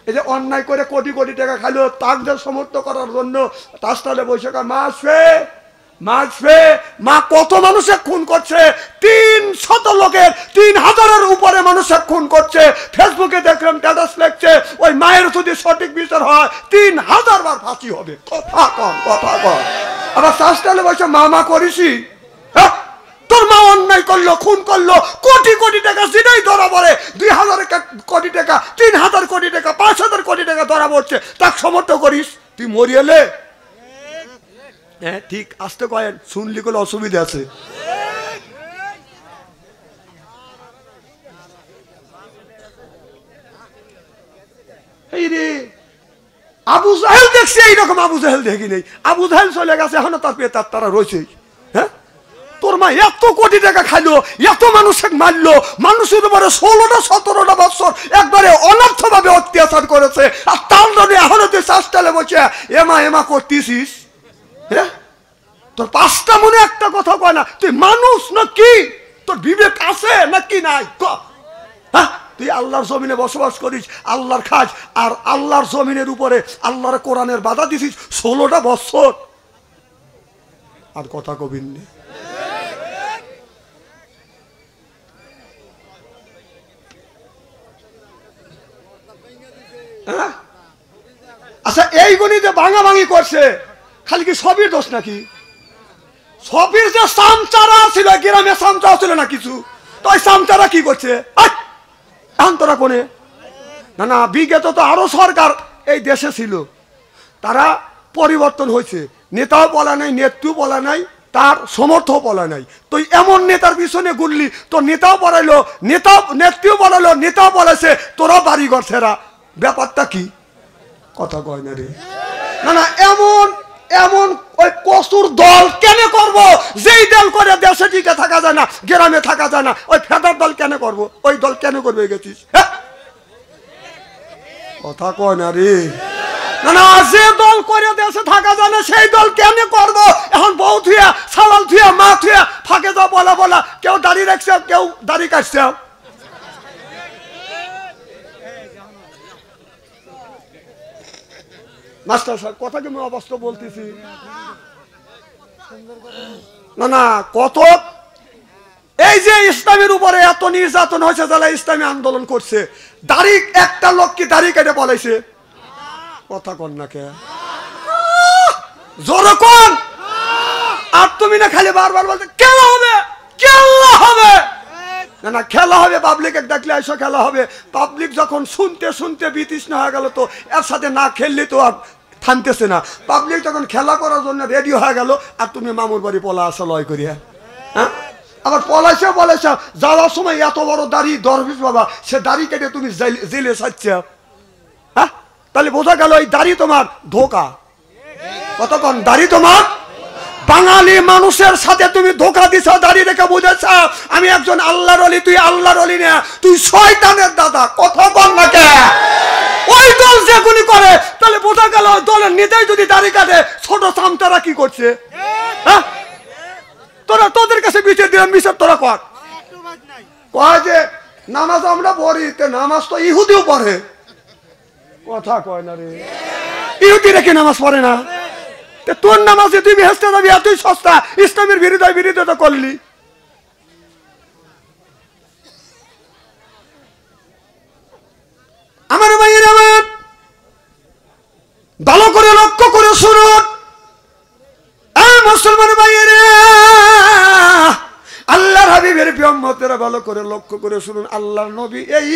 এই যে অন্যায় করে কোটি কোটি টাকা খাইলো তাকদের সমর্থ করার জন্য তাস্তালে বৈশাখা মাসবে মা কত মানুষের খুন করছে 300 লোকের 3000-এর উপরে মানুষের খুন করছে ফেসবুকে দেখলাম স্ট্যাটাস লিখছে ওই মায়ের যদি সঠিক বিচার হয় 3000 বার ফাঁসি হবে কথা কন আবার তাস্তালে বৈশাখ মা করিসি হ্যাঁ তোর মা অন্যায় করলো খুন করলো কোটি কোটি টাকা সেটাই ধরা পড়ে 2000 কোটি টাকা 3000 কোটি টাকা 5000 কোটি টাকা ধরা পড়ছে তাকে সমর্থ করিস তুই মরিয়েলে হ্যাঁ ঠিক আসতে কয়েন শুনলি কোনো অসুবিধা আছে এই রে আবু জাহেল দেখছি এইরকম আবু জাহেল দেখি নেই আবু জাহেল চলে গেছে এখনো তার পেয়ে তারা রয়েছে হ্যাঁ তোর মা এত কোটি টাকা খাইলো এত মানুষকে মারলো মানুষের উপরে 16-17টা বছর একবারে অনর্থ ভাবে অত্যাচার করেছে আর তার জন্য এখনো তুই শাস্তালে বসে এমা করতেছিস হ্যাঁ তোর 5টা মনে একটা কথা কয় না তুই মানুষ না কি তোর বিবেক আছে নাকি নাই হ্যাঁ তুই আল্লাহর জমিনে বসবাস করিস আল্লাহর খাস আর আল্লাহর জমিনের উপরে আল্লাহর কোরআনের বাধা দিছিস 16টা বছর আর কথা কবিন নেই আচ্ছা এইগুলি যে ভাঙাভাঙি করছে খালি কি সবির দোষ নাকি সবির যে সামচারা ছিল গ্রামে সামচারা ছিল না কিছু তো ওই সামচারা কি করছে তোরা কোনে না বিগত তো আরো সরকার এই দেশে ছিল তারা পরিবর্তন হয়েছে নেতাও বলা নাই নেত্রীও বলা নাই তার সমর্থ বলা নাই তুই এমন নেতার পিছনে ঘুরলি তো নেতাও পড়াইলো নেত্রীও বলালো নেতাও বলেছে তোরা বাড়িঘর ছেড়া ব্যাপারটা কি কথা কয় না রে না এমন ওই কসুর দল কেন করব যেই দল করে দেশে টিকে থাকা যায় না গ্রামে থাকা যায় না ওই ফেদার দল কেন করব ওই দল কেন করবে গেছিস কথা কয় না রে না যে দল করে দেশে থাকা যায় না সেই দল কেন করব এখন বউ থুয়া সালাল থুয়া মা থুয়া ফাঁকে যাও বলা কেউ দাঁড়িয়ে রাখছে কেউ দাড়ি কাটছে মাস্টার সাহেব কথা কি আমি অবস্থা বলতেছি না কত এই যে ইসলামের উপরে এত নির্যাতন হয়েছে যারা ইসলামী আন্দোলন করছে দাড়ি একটা লোক কি দাড়ি কেটে বলাইছে কথা কন না কে জোরে কোন আর তুমি না খালি বারবার বলতে খেলা হবে না খেলা হবে পাবলিক ডাকলে এসো খেলা হবে পাবলিক যখন শুনতে বিতৃষ্ণা হয়ে গেল তো এর সাথে না খেললে তো আর থামতেছে না পাবলিক যখন খেলা করার জন্য রেডি হয়ে গেল আর তুমি মামুর বাড়ি পলা আসা লয় করিয়া হ্যাঁ আবার পলাইছে যাওয়ার সময় এত বড় দাড়ি দরবেশ বাবা সে দাড়ি কেটে তুমি জেলে ছাড়ছে হ্যাঁ তাহলে বোঝা গেল এই দাড়ি তোমার ধোকা কতক্ষণ দাড়ি তোমার বাঙালি মানুষের সাথে তুমি ধোকা দিছ দাঁড়িয়ে রেখে বুঝেছ আমি একজন আল্লাহর ওলি তুই আল্লাহর ওলি না তুই শয়তানের দাদা কথা বল না কে ওই দল যেগুলি করে তাহলে বোঝা গেল দলের নেতাই যদি দাড়ি কাটে ছোট সামতারা কি করছে হ্যাঁ তোদের কাছে বিচার দিলাম বিচার তোরা কয় যে নামাজ আমরা পড়ি নামাজ তো ইহুদিও পড়ে কথা কয় না রে ইহুদিরা কি নামাজ পড়ে না তোর নামাজে তুই বেহেশতে যাবি এতই সস্তা ইসলামের বিরোধিতা করলি আমার ভাইয়ের আমার ভালো করে লক্ষ্য করে শুনুন মুসলমান ভাইয়েরা আল্লাহর হাবিবের উম্মতেরা ভালো করে লক্ষ্য করে শুনুন আল্লাহর নবী এই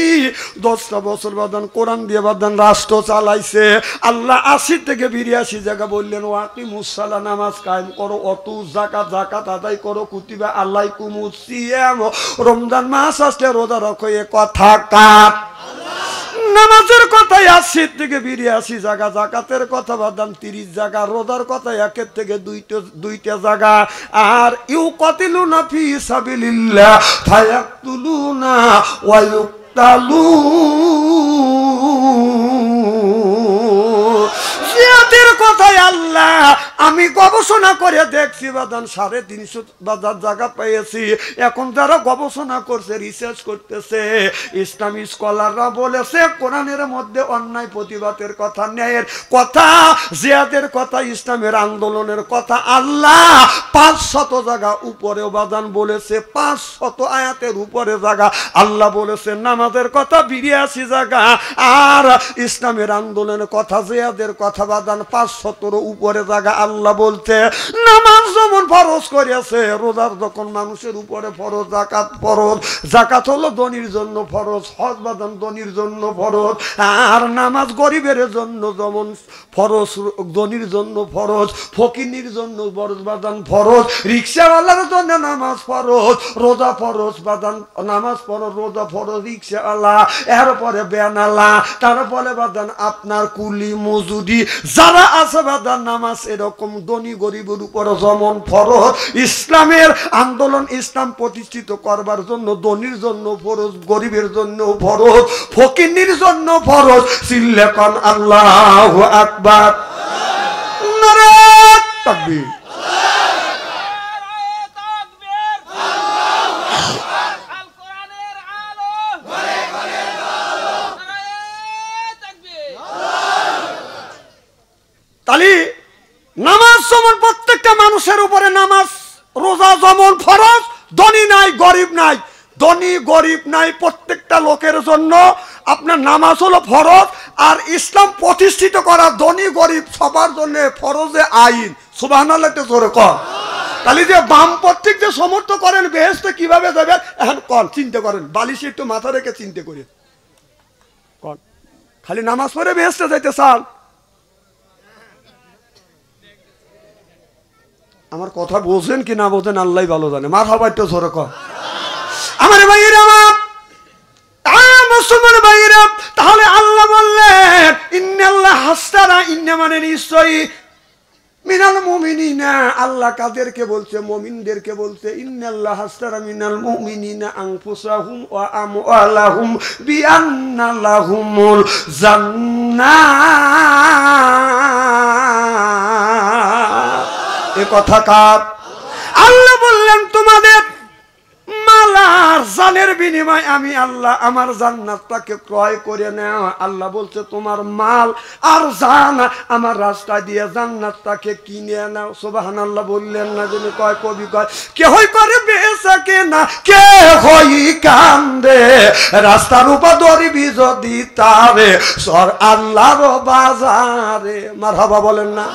10টা বছর বাদান কোরআন দিয়ে বাদান রাষ্ট্র চালাইছে আল্লাহ 80 থেকে 82 জায়গা বললেন ওয়াকিমুস সালাত নামাজ কায়েম করো অতু যাকাত আদায় করো কুতিবা আলাইকুমুস সিয়াম রমজান মাস আসলে রোজা রাখো এ কথা কার নামাজের কথা 80 থেকে 82 জায়গা যাকাতের কথা বাদাম 30 জায়গা রোজার কথা 1 থেকে 2টা জায়গা আর ইউকাতিলুনা ফি সাবিলিল্লাহ ফায়াকতুলুনা ওয়া ইউক্তালুন জিহাদের কথা আল্লাহ আমি গবেষণা করে দেখছি বাদান 350 বাজার জায়গা পেয়েছি। এখন যারা গবেষণা করছে, রিসার্চ করতেছে, ইসলামী স্কলাররা বলেছে কোরআনের মধ্যে অন্যায় প্রতিবাদের কথা, ন্যায়ের কথা, জিহাদের কথা, ইসলামের আন্দোলনের কথা আল্লাহ 500 জায়গা উপরে বাদান বলেছে। 500 আয়াতের উপরে জায়গা আল্লাহ বলেছে। নামাজের কথা 82 জায়গা, আর ইসলামের আন্দোলনের কথা, জিহাদের কথা বাদান 500 উপরে জায়গা আল্লাহ বলতে। নামাজ যেমন ফরজ করেছে, রোজার যখন মানুষের উপরে ফরজ, যাকাত ফরজ, যাকাত হলো ধনীর জন্য ফরজ, হজ বাদান ধনীর জন্য ফরজ, আর নামাজ গরিবের জন্য যেমন ফরজ, ধনীর জন্য ফরজ, ফকিনীর জন্য ফরজ বাদান ফরজ, রিক্সাওয়ালার জন্য নামাজ ফরজ, রোজা ফরজ বাদান, নামাজ ফরজ, রোজা ফরজ, রিক্সাওয়ালা, এরপরে বেনালা, তারপরে বাদান আপনার কুলি মজুরি যারা আছে বাদান, নামাজ এরকম ধনী গরিবের উপরে যেমন ফরজ। ইসলামের আন্দোলন, ইসলাম প্রতিষ্ঠিত করবার জন্য ধনীর জন্য ফরজ, গরিবের জন্য ফরজ, ফকিনীর জন্য ফরজ। চিল্লে কোন আল্লাহু আকবার, নারে তাকবীর। তাহলে নামাজ যেমন প্রত্যেকটা মানুষের উপরে, নামাজ রোজা যেমন ফরজ, ধনী নাই গরিব নাই, ধনী গরিব নাই, প্রত্যেকটা লোকের জন্য আপনার নামাজ হলো ফরজ। আর ইসলাম প্রতিষ্ঠিত করা ধনী গরিব সবার জন্য ফরজে আইন। সুবহানাল্লাহ জোরে কর। তাহলে যে বামপন্থী যে সমর্থ করেন বেহেশতে কিভাবে যাবেন, এখন কন চিন্তা করেন, বালিশে একটু মাথা রেখে চিন্তা করেন, কন খালি নামাজ পড়ে বেহেশতে যাইতে চান? আমার কথা বোঝেন কি না বোঝেন আল্লাহ ভালো জানে। মার হবার তো জোরে কর। আমার ভাইয়েরা, আমার মুসলমান ভাইয়েরা, তাহলে আল্লাহ বললেন ইন্নাল্লাহ হাসতারা, ইন্না মানে নিশ্চয়ই, মিনাল মুমিনিনা, আল্লাহ কাদেরকে বলছে? মুমিনদেরকে বলছে। ইন্নাল্লাহ হাসতারা মিনাল মুমিনিনা আনফুসাহুম ওয়া আমওয়ালাহুম বিআন্না লাহুমুল জান্নাহ। এ কথা কার? আল্লাহ বললেন তোমাদের মাল আর জানের বিনিময় আমি আল্লাহ আমার জান্নাতটাকে ক্রয় করে নেও। আল্লাহ বলছে তোমার মাল আর জান আমার রাস্তা দিয়ে জান্নাতটাকে কিনে নাও। সুবহানাল্লাহ বললেন না? যিনি কয়, কবি কয়, কে হই করে বেচা কেনা, কে হই কান্দে, রাস্তার উপর দরিবি যদি তারে, সর আল্লাহর বাজারে। মারহাবা বলেন না?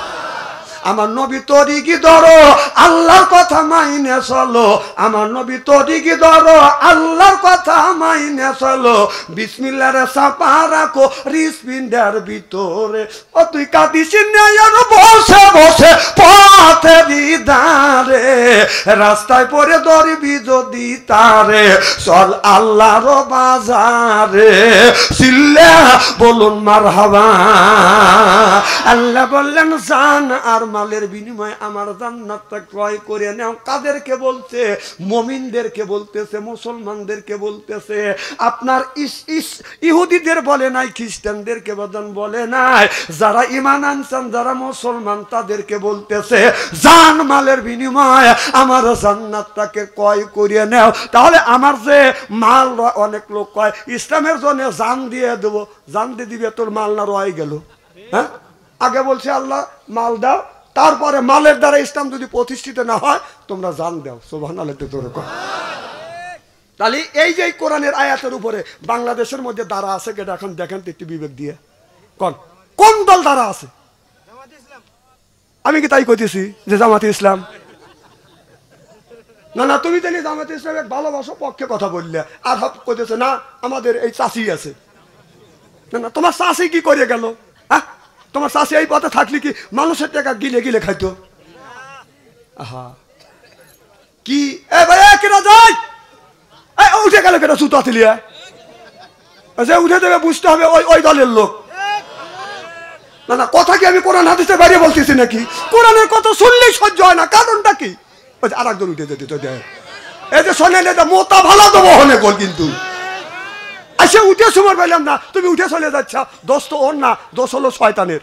আমার নবী তরিকি ধরো, আল্লাহর কথা মাইনে চলো। আমার নবী তরিকি ধরো, আল্লাহর কথা মাইনে চলো। বিসমিল্লাহর চাপা রাখো রিসপিন্ডার ভিতরে। ও তুই কাঁদিস আর বসে বসে পথে দাঁড়ে, রাস্তায় পরে ধরবি যদি তারে, চল আল্লাহর বাজারে। চিল্লা বলুন মারহাবা। আল্লাহ বললেন জান আর মালের বিনিময়ে আমার জান্নাতটা ক্রয় করে নাও। কাদেরকে বলছে? মুমিনদেরকে বলতেছে, মুসলমানদেরকে বলতেছে। আপনার ইহুদিদের বলে নাই, খ্রিস্টানদেরকে বলে নাই, যারা ঈমান আনছেন, যারা মুসলমান তাদেরকে বলতেছে জান মালের বিনিময়ে আমার জান্নাতটাকে ক্রয় করে নাও। তাহলে আমার যে মাল, অনেক লোক কয় ইসলামের জন্য জান দিয়ে দেবো, জান দিয়ে দিবে, তোর মাল না রয়ে গেল? হ্যাঁ, আগে বলছে আল্লাহ মাল দাও, তারপরে মালের দ্বারা ইসলাম যদি প্রতিষ্ঠিত না হয় তোমরা জান দাও। সুবহানাল্লাহ জোরে কর। তাহলে এই যে কোরআনের আয়াতের উপরে বাংলাদেশের মধ্যে দ্বারা আছে কেটা? এখন দেখেন তো একটু বিবেক দিয়ে কোন দল দ্বারা আছে? আমি কি তাই কইতেছি যে জামাতে ইসলাম? না না, তুমি জানি জামাতে ইসলামের ভালোবাসো পক্ষে কথা বললে, আর হক কইতেছে না আমাদের এই চাষি আছে। না না, তোমার চাষি কি করে গেল? হ্যাঁ, তোমার চাষি এই পথে থাকলে কি মানুষের টাকা গিলে গিলে খাইতো? আহা কি এ ভাই কেনা যায়, উঠে গেল কেটা সুতো আতিলিয়া, যে উঠে দেবে বুঝতে হবে ওই দলের লোক। না না, কথা কি আমি কোরআন হাদিসে বাইরে বলতেছি নাকি? কোরআনের কথা শুনলেই সহ্য হয় না, কারণটা কি? ওই যে আর একজন উঠে যেতে তো দেয়, এই যে শোনেন এটা মোতা ভালো দেবো হনে গোল, কিন্তু এসে উঠে সময় পেলাম না, তুমি উঠে চলে যাচ্ছ। দোষ তো ওর না, দোষ হলো শয়তানের।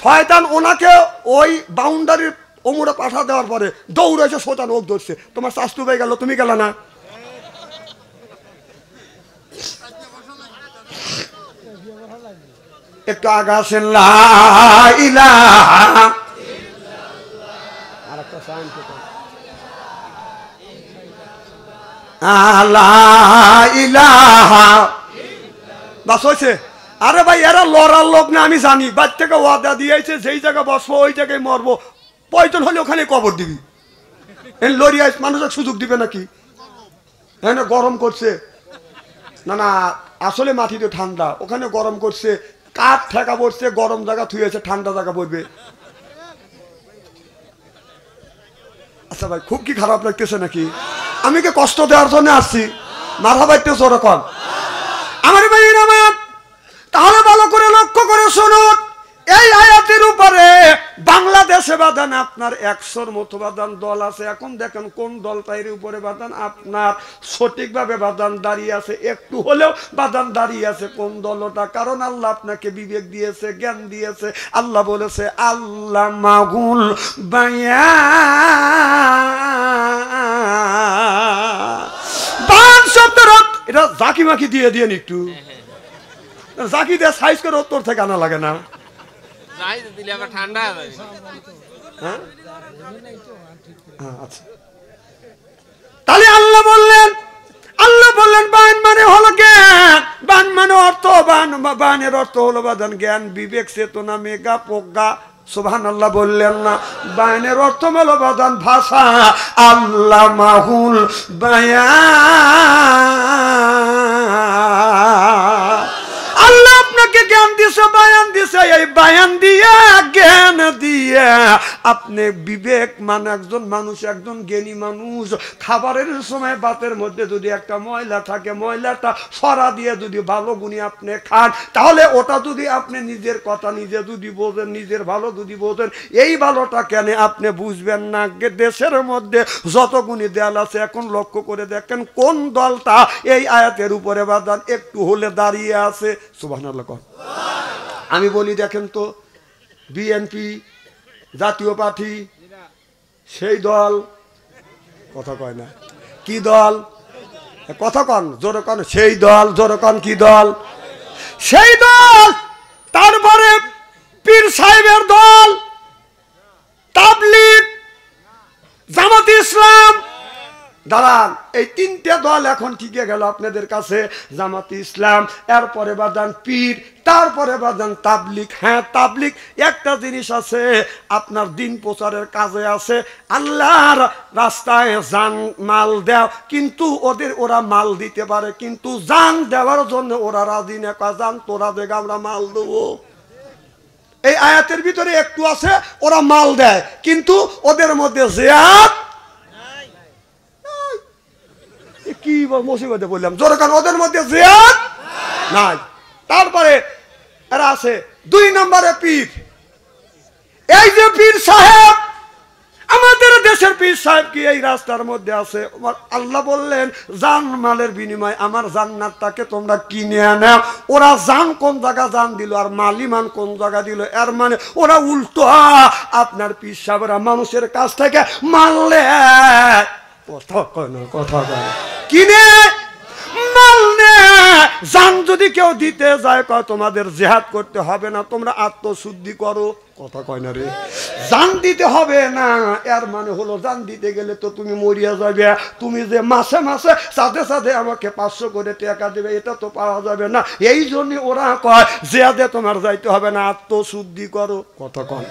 শয়তান ওনাকে ওই বাউন্ডারির ওমরে পাঠা দেওয়ার পরে দৌড়েছে, শয়তান ওক ধরছে, তোমার শাস্তু হয়ে গেল, তুমি গেল না। একটু আগে আসেন, লা ইলাহা, আরেকটা সাইন করতে, লা ইলাহা, বাস হয়েছে। আরে ভাই এরা লড়ার লোক না, আমি জানি। বাদ থেকে ওয়াদা দিয়েছে যেই জায়গায় বসবো ওই জায়গায় মরবো, প্রয়োজন হলে ওখানে কবর দিবি। লড়িয়ে মানুষের সুযোগ দিবে নাকি? হ্যাঁ না, গরম করছে না, না আসলে মাটিতে ঠান্ডা, ওখানে গরম করছে, কাঠ ঠেকা পড়ছে, গরম জায়গা থুয়েছে, ঠান্ডা জায়গা পড়বে। আচ্ছা ভাই, খুব কি খারাপ লাগতেছে নাকি? আমি কি কষ্ট দেওয়ার জন্য আসছি? মাথা বাইতেছ ওরকম আমার ভাই আমার। তাহলে ভালো করে লক্ষ্য করে শুনুন, এই আয়াতের উপরে বাংলাদেশে বাদান আপনার 100-র মতো বাদান দল আছে। এখন দেখেন কোন দলটা এর উপরে বাদান আপনার সঠিকভাবে বাদান দাঁড়িয়ে আছে, একটু হলেও বাদান দাঁড়িয়ে আছে কোন দলটা? কারণ আল্লাহ আপনাকে বিবেক দিয়েছে, জ্ঞান দিয়েছে। আল্লাহ বলেছে আল্লাহ মাগুল বায়ান শব্দটা এটা জাকি মাকি দিয়ে দিয়ে একটু জাকি দিয়ে সাইজ করে উত্তর থেকে আনা লাগে না? তাহলে আল্লাহ বললেন বায়ান মানে হলো জ্ঞান, বায়ান মানে অর্থ, বায়ানের অর্থ হলো বাদান জ্ঞান, বিবেক, চেতনা, মেঘা, প্রজ্ঞা। সুবহানাল্লাহ বললেন না? বায়ানের অর্থ হলো বাদান ভাষা। আল্লাহ মাহুল বায়ান, আল্লাহ আপনাকে জ্ঞান দিছে, বায়ান দিছে। এই বায়ান দিয়ে, জ্ঞান দিয়ে আপনি বিবেক মানে একজন মানুষ, একজন জ্ঞানী মানুষ, খাবারের সময় ভাতের মধ্যে যদি একটা ময়লা থাকে, ময়লাটা সরা দিয়ে যদি ভালো গুণী আপনি খান, তাহলে ওটা যদি আপনি নিজের কথা নিজে যদি বোঝেন, নিজের ভালো যদি বোঝেন, এই ভালোটা কেন আপনি বুঝবেন না? দেশের মধ্যে যত গুণী দেয়াল আছে, এখন লক্ষ্য করে দেখেন কোন দলটা এই আয়াতের উপরে বাদান একটু হলে দাঁড়িয়ে আছে। সুবহানাল্লাহ। আমি বলি দেখেন তো, বিএনপি জাতীয় পার্টি সেই দল, কথা কয় না, কি দল? কথা কন, জোরে কন, সেই দল, জোরে কন, কি দল? সেই দল। তারপরে পীর সাহেবের দল, তাবলীগ, জামাতে ইসলাম। দাঁড়ান, এই তিনটে দল এখন টিকে গেল আপনাদের কাছে। জামাতে ইসলাম, এরপরে বাদান পীর, তারপরে বাদান তাবলীগ। হ্যাঁ, তাবলীগ একটা জিনিস আছে, আপনার দিন প্রচারের কাজে আছে, আল্লাহর রাস্তায় জান মাল দেও, কিন্তু ওরা মাল দিতে পারে, কিন্তু জান দেওয়ার জন্য ওরা রাজি না। জান তোরা দেখ, আমরা মাল দেবো। এই আয়াতের ভিতরে একটু আছে, ওরা মাল দেয়, কিন্তু ওদের মধ্যে জিহাদ কি মুসিবতে বললাম, জোরে কান, ওদের মধ্যে জিহাদ নাই। তারপরে এরা আছে 2 নম্বরে পীর। এই যে পীর সাহেব, আমাদের দেশের পীর সাহেব কি এই রাস্তার মধ্যে আছে? আল্লাহ বললেন জান মালের বিনিময় আমার জান্নাতটাকে তোমরা কিনে নাও। ওরা জান কোন জায়গা জান দিল, আর মালিমান কোন জায়গা দিল। এর মানে ওরা উল্টো, আপনার পীর সাহেবরা মানুষের কাছ থেকে মানলে কথা কয় না, কথা কয় কিনে মাল নে। জান যদি কেউ দিতে যায়, কয় তোমাদের জিহাদ করতে হবে না, তোমরা আত্মশুদ্ধি করো। কথা কয় না রে, জান দিতে হবে না। এর মানে হলো জান দিতে গেলে তো তুমি মরিয়া যাবে। তুমি যে মাসে মাসে সাথে সাথে আমাকে 500 করে টাকা দেবে, এটা তো পাওয়া যাবে না। এই জন্য ওরা কয় জিহাদে তোমার যাইতে হবে না, আত্মশুদ্ধি করো। কথা কয়।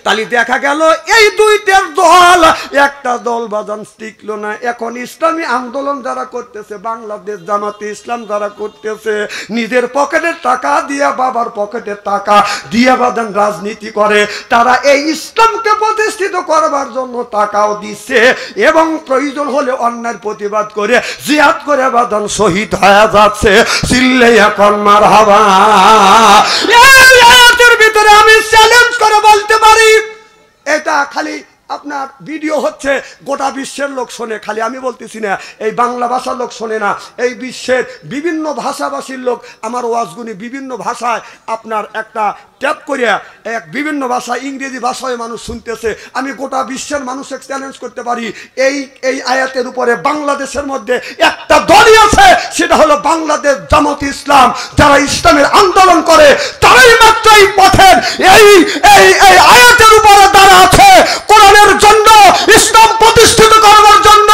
তাহলে দেখা গেল এই দুইটার দল, একটা দল বাজান টিকলো না। এখন ইসলামী আন্দোলন যারা করতেছে, বাংলাদেশ জামাতে ইসলাম যারা করতেছে, নিজের পকেটের টাকা দিয়া, বাবার পকেটের টাকা দিয়া বাজান রাজনীতি করে। তারা এই ইসলামকে প্রতিষ্ঠিত করবার জন্য টাকাও দিচ্ছে, এবং প্রয়োজন হলে অন্যায়ের প্রতিবাদ করে জিহাদ করে বাজান শহীদ হয়ে যাচ্ছে। চিল্লে এখন মারহাবা। এই আয়াতের ভিতরে আমি চ্যালেঞ্জ করে বলতে পারি, এটা খালি আপনার ভিডিও হচ্ছে গোটা বিশ্বের লোক শোনে, খালি আমি বলতেছি না, এই বাংলা ভাষার লোক শোনে না, এই বিশ্বের বিভিন্ন ভাষাভাষীর লোক আমার ওয়াজগুনি বিভিন্ন ভাষায় আপনার একটা ট্যাপ করিয়া এক বিভিন্ন ভাষা ইংরেজি ভাষায় মানুষ শুনতেছে। আমি গোটা বিশ্বের মানুষকে চ্যালেঞ্জ করতে পারি, এই আয়াতের উপরে বাংলাদেশের মধ্যে একটা দলই আছে, সেটা হলো বাংলাদেশ জামাত ইসলাম। যারা ইসলামের আন্দোলন করে তারাই মাত্র এই পথের এই আয়াতের উপরে দাঁড়া আছে। কোরআনের জন্য, ইসলাম প্রতিষ্ঠিত করার জন্য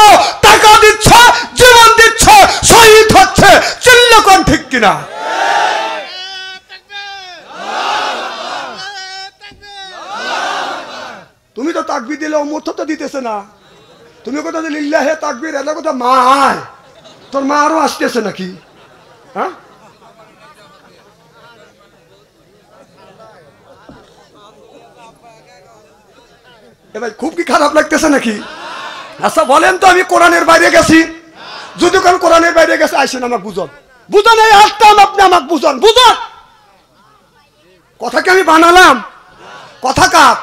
টাকা দিচ্ছে, জীবন দিচ্ছে, শহীদ হচ্ছে। চিল্লাকন ঠিক কিনা? তুমি তো তাকবীর দিলে অমর্থ তো দিতেছে না। তুমি কথা দিলে লিল্লাহে তাকবীর, এটা কথা মা আয়, তোর মা আরো আসতেছে নাকি? হ্যাঁ, এবার খুব কি খারাপ লাগতেছে নাকি? আচ্ছা বলেন তো, আমি কোরআনের বাইরে গেছি? যদি কোন কোরআনের বাইরে গেছে আইসেন আমাকে বুঝন, বুঝন এই আসতাম, আপনি আমাকে বুঝন, বুঝন। কথা কি আমি বানালাম? কথা কার?